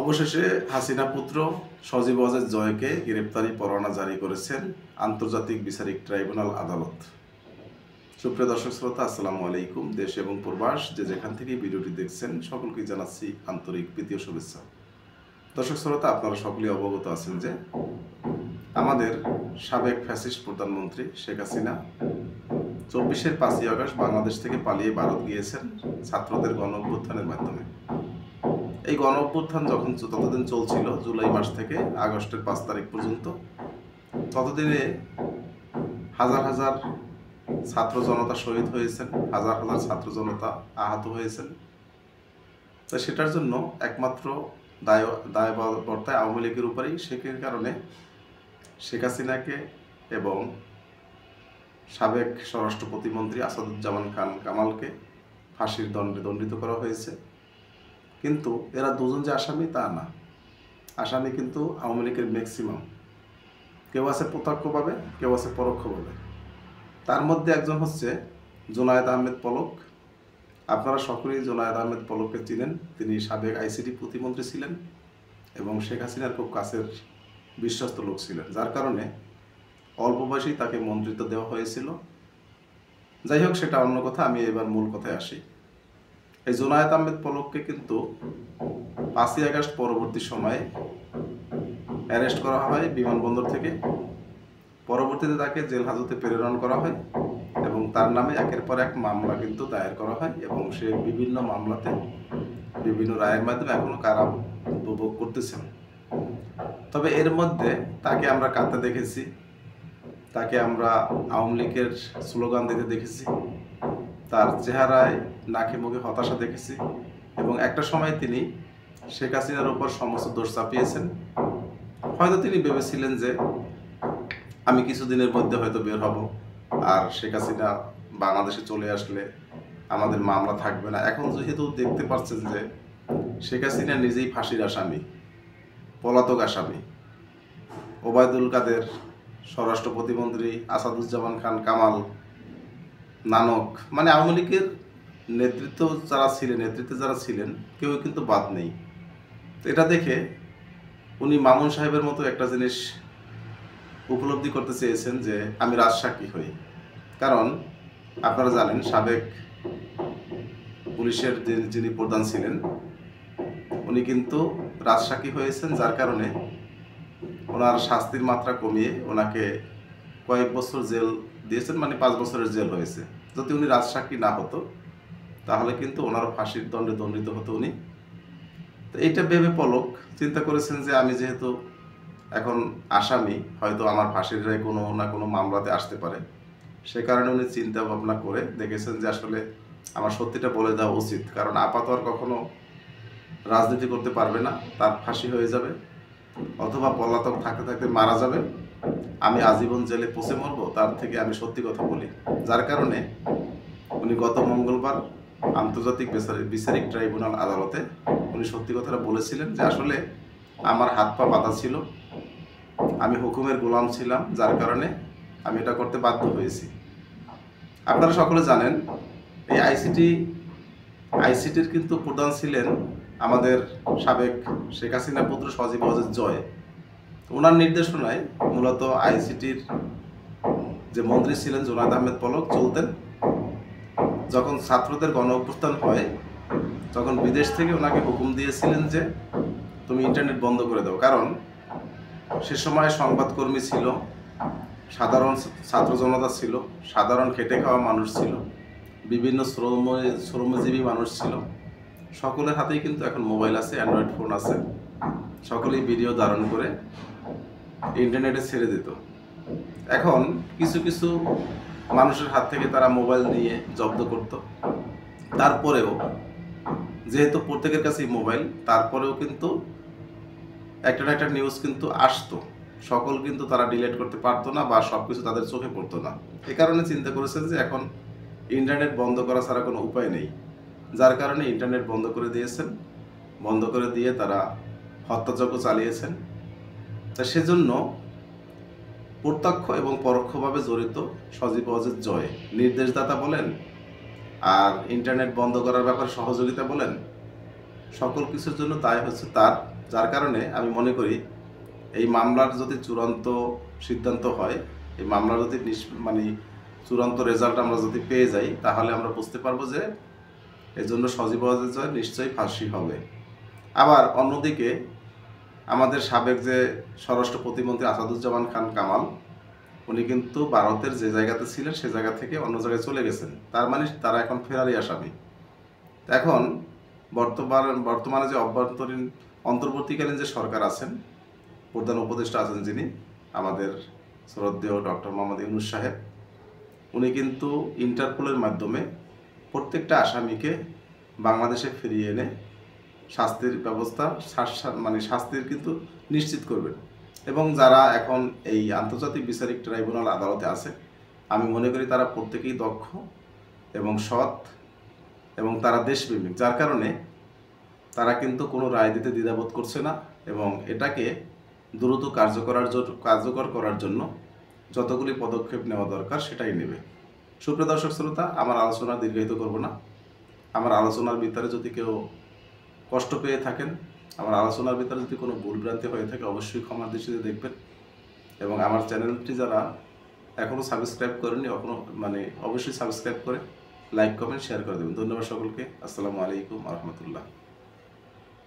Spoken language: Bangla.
অবশেষে হাসিনা পুত্র সজীব ওয়াজেদ জয়কে গ্রেপ্তারি পরোয়ানা জারি করেছেন আন্তর্জাতিক বিচারিক ট্রাইব্যুনাল আদালত। সুপ্রিয় দর্শক শ্রোতা, আসসালামু আলাইকুম। দেশ এবং প্রবাস যে যেখান থেকে ভিডিওটি দেখছেন সকলকে জানাচ্ছি আন্তরিক প্রীতি ও শুভেচ্ছা। দর্শক শ্রোতা, আপনারা সকলেই অবগত আছেন যে আমাদের সাবেক ফ্যাসিস্ট প্রধানমন্ত্রী শেখ হাসিনা 24-এর 5ই আগস্ট বাংলাদেশ থেকে পালিয়ে ভারত গিয়েছেন ছাত্রদের গণ অভ্যুত্থানের মাধ্যমে। এই গণ অভ্যুত্থান যখন ততদিন চলছিল, জুলাই মাস থেকে আগস্টের 5 তারিখ পর্যন্ত, ততদিনে হাজার হাজার ছাত্র জনতা শহীদ হয়েছেন, হাজার হাজার ছাত্র জনতা আহত হয়েছেন। তো সেটার জন্য একমাত্র দায়বর্তায় আওয়ামী লীগের উপরেই। সেকের কারণে শেখ হাসিনাকে এবং সাবেক স্বরাষ্ট্র প্রতিমন্ত্রী আসাদুজ্জামান খান কামালকে ফাঁসির দণ্ডে দণ্ডিত করা হয়েছে। কিন্তু এরা দুজন যে আসামি তা না, আসামি কিন্তু আওয়ামী লীগের ম্যাক্সিমাম। কেউ আছে প্রত্যক্ষভাবে, কেউ আছে পরোক্ষভাবে। তার মধ্যে একজন হচ্ছে জুনায়েদ আহমেদ পলক। আপনারা সকলেই জুনায়েদ আহমেদ পলককে চিনেন। তিনি সাবেক আইসিটি প্রতিমন্ত্রী ছিলেন এবং শেখ হাসিনার খুব কাছের বিশ্বস্ত লোক ছিলেন, যার কারণে অল্প বয়সেই তাকে মন্ত্রিত্ব দেওয়া হয়েছিল। যাই হোক, সেটা অন্য কথা। আমি এবার মূল কথায় আসি। এই জুনায়েদ আহমেদ পলককে কিন্তু 5ই আগস্ট পরবর্তী সময়ে অ্যারেস্ট করা হয় বিমানবন্দর থেকে। পরবর্তীতে তাকে জেল হাজতে প্রেরণ করা হয় এবং তার নামে একের পর এক মামলা কিন্তু দায়ের করা হয় এবং সে বিভিন্ন মামলাতে বিভিন্ন রায়ের মাধ্যমে এখনো কারা উপভোগ করতেছেন। তবে এর মধ্যে তাকে আমরা কাঁদতে দেখেছি, তাকে আমরা আওয়ামী লীগের স্লোগান দিতে দেখেছি, তার চেহারায় নাকে মুখে হতাশা দেখেছি এবং একটা সময় তিনি শেখ হাসিনার উপর সমস্ত দোষ চাপিয়েছেন। হয়তো তিনি ভেবেছিলেন যে আমি কিছুদিনের মধ্যে হয়তো বের হব, আর শেখ হাসিনা বাংলাদেশে চলে আসলে আমাদের মামলা থাকবে না। এখন যেহেতু দেখতে পাচ্ছেন যে শেখ হাসিনা নিজেই ফাঁসির আসামি, পলাতক আসামি। ওবায়দুল কাদের, স্বরাষ্ট্র প্রতিমন্ত্রী আসাদুজ্জামান খান কামাল, নানক, মানে আওয়ামী লীগের নেতৃত্বে যারা ছিলেন কেউ কিন্তু বাদ নেই। তো এটা দেখে উনি মামুন সাহেবের মতো একটা জিনিস উপলব্ধি করতে চেয়েছেন যে আমি রাজসাক্ষী হই। কারণ আপনারা জানেন সাবেক পুলিশের যিনি প্রধান ছিলেন উনি কিন্তু রাজসাক্ষী হয়েছেন, যার কারণে ওনার শাস্তির মাত্রা কমিয়ে ওনাকে কয়েক বছর জেল দিয়েছেন, মানে 5 বছরের জেল হয়েছে। যদি উনি রাজসাক্ষী না হতো তাহলে কিন্তু ওনারও ফাঁসির দণ্ডে দণ্ডিত হতো উনি। তো এইটা ভেবে পলক চিন্তা করেছেন যে আমি যেহেতু এখন আসামি, হয়তো আমার ফাঁসির রায় কোনো না কোনো মামলাতে আসতে পারে। সে কারণে উনি চিন্তা ভাবনা করে দেখেছেন যে আসলে আমার সত্যিটা বলে দেওয়া উচিত, কারণ আপাতত আর কখনো রাজনীতি করতে পারবে না, তার ফাঁসি হয়ে যাবে অথবা পলাতক থাকতে থাকতে মারা যাবে। আমি আজীবন জেলে পচে মরবো, তার থেকে আমি সত্যি কথা বলি। যার কারণে উনি গত মঙ্গলবার আন্তর্জাতিক বিচারিক ট্রাইব্যুনাল আদালতে উনি সত্যি কথাটা বলেছিলেন যে আসলে আমার হাত পা বাঁধা ছিল, আমি হুকুমের গোলাম ছিলাম, যার কারণে আমি এটা করতে বাধ্য হয়েছি। আপনারা সকলে জানেন এই আইসিটির কিন্তু প্রধান ছিলেন আমাদের সাবেক শেখ হাসিনা পুত্র সজীব ওয়াজেদ জয়। ওনার নির্দেশনায় মূলত আইসিটির যে মন্ত্রী ছিলেন জুনায়েদ আহমেদ পলক চলতেন। যখন ছাত্রদের গণ অভ্যুত্থান হয় তখন বিদেশ থেকে ওনাকে হুকুম দিয়েছিলেন যে তুমি ইন্টারনেট বন্ধ করে দাও, কারণ সে সময় সংবাদকর্মী ছিল, সাধারণ ছাত্র জনতা ছিল, সাধারণ খেটে খাওয়া মানুষ ছিল, বিভিন্ন শ্রমজীবী মানুষ ছিল। সকলের হাতেই কিন্তু এখন মোবাইল আছে, অ্যান্ড্রয়েড ফোন আছে, সকলেই ভিডিও ধারণ করে ইন্টারনেটে ছেড়ে দিত। এখন কিছু কিছু মানুষের হাত থেকে তারা মোবাইল নিয়ে জব্দ করত। তারপরেও যেহেতু প্রত্যেকের কাছেই মোবাইল, তারপরেও কিন্তু একটা না একটা নিউজ কিন্তু আসতো। সকল কিন্তু তারা ডিলিট করতে পারতো না বা সব কিছু তাদের চোখে পড়তো না। এ কারণে চিন্তা করেছেন যে এখন ইন্টারনেট বন্ধ করা ছাড়া কোনো উপায় নেই, যার কারণে ইন্টারনেট বন্ধ করে দিয়েছেন। বন্ধ করে দিয়ে তারা হত্যাযজ্ঞ চালিয়েছেন। তা সেজন্য প্রত্যক্ষ এবং পরোক্ষভাবে জড়িত সজীব ওয়াজেদ জয়, নির্দেশদাতা বলেন আর ইন্টারনেট বন্ধ করার ব্যাপারে সহযোগিতা বলেন, সকল কিছুর জন্য দায় হচ্ছে তার। যার কারণে আমি মনে করি এই মামলার যদি চূড়ান্ত সিদ্ধান্ত হয়, এই মামলার যদি মানে চূড়ান্ত রেজাল্ট আমরা যদি পেয়ে যাই, তাহলে আমরা বুঝতে পারবো যে এর জন্য সজীব ওয়াজেদ জয় নিশ্চয়ই ফাঁসি হবে। আবার অন্যদিকে আমাদের সাবেক যে স্বরাষ্ট্র প্রতিমন্ত্রী আসাদুজ্জামান খান কামাল, উনি কিন্তু ভারতের যে জায়গাতে ছিলেন সে জায়গা থেকে অন্য জায়গায় চলে গেছেন, তার মানে তারা এখন ফেরারি আসামি। এখন বর্তমানে যে অন্তর্বর্তীকালীন যে সরকার আছেন, প্রধান উপদেষ্টা আছেন যিনি, আমাদের শ্রদ্ধেয় ডক্টর মোহাম্মদ ইউনূস সাহেব, উনি কিন্তু ইন্টারপোলের মাধ্যমে প্রত্যেকটা আসামিকে বাংলাদেশে ফিরিয়ে এনে শাস্তির ব্যবস্থা মানে শাস্তির কিন্তু নিশ্চিত করবেন। এবং যারা এখন এই আন্তর্জাতিক বিচারিক ট্রাইব্যুনাল আদালতে আছে, আমি মনে করি তারা প্রত্যেকেই দক্ষ এবং সৎ এবং তারা দেশপ্রেমিক, যার কারণে তারা কিন্তু কোনো রায় দিতে দ্বিধাবোধ করছে না এবং এটাকে দ্রুত কার্যকর করার জন্য যতগুলি পদক্ষেপ নেওয়া দরকার সেটাই নেবে। সুপ্রিয় দর্শক শ্রোতা, আমার আলোচনা দীর্ঘায়িত করব না। আমার আলোচনার ভিতরে যদি কেউ কষ্ট পেয়ে থাকেন, আমার আলোচনার ভিতরে যদি কোনো ভুলভ্রান্তি হয়ে থাকে, অবশ্যই ক্ষমার দৃষ্টিতে দেখবেন। এবং আমার চ্যানেলটি যারা এখনও সাবস্ক্রাইব করেনি, অবশ্যই সাবস্ক্রাইব করে লাইক কমেন্ট শেয়ার করে দেবেন। ধন্যবাদ সকলকে। আসসালামু আলাইকুম রহমতুল্লাহ।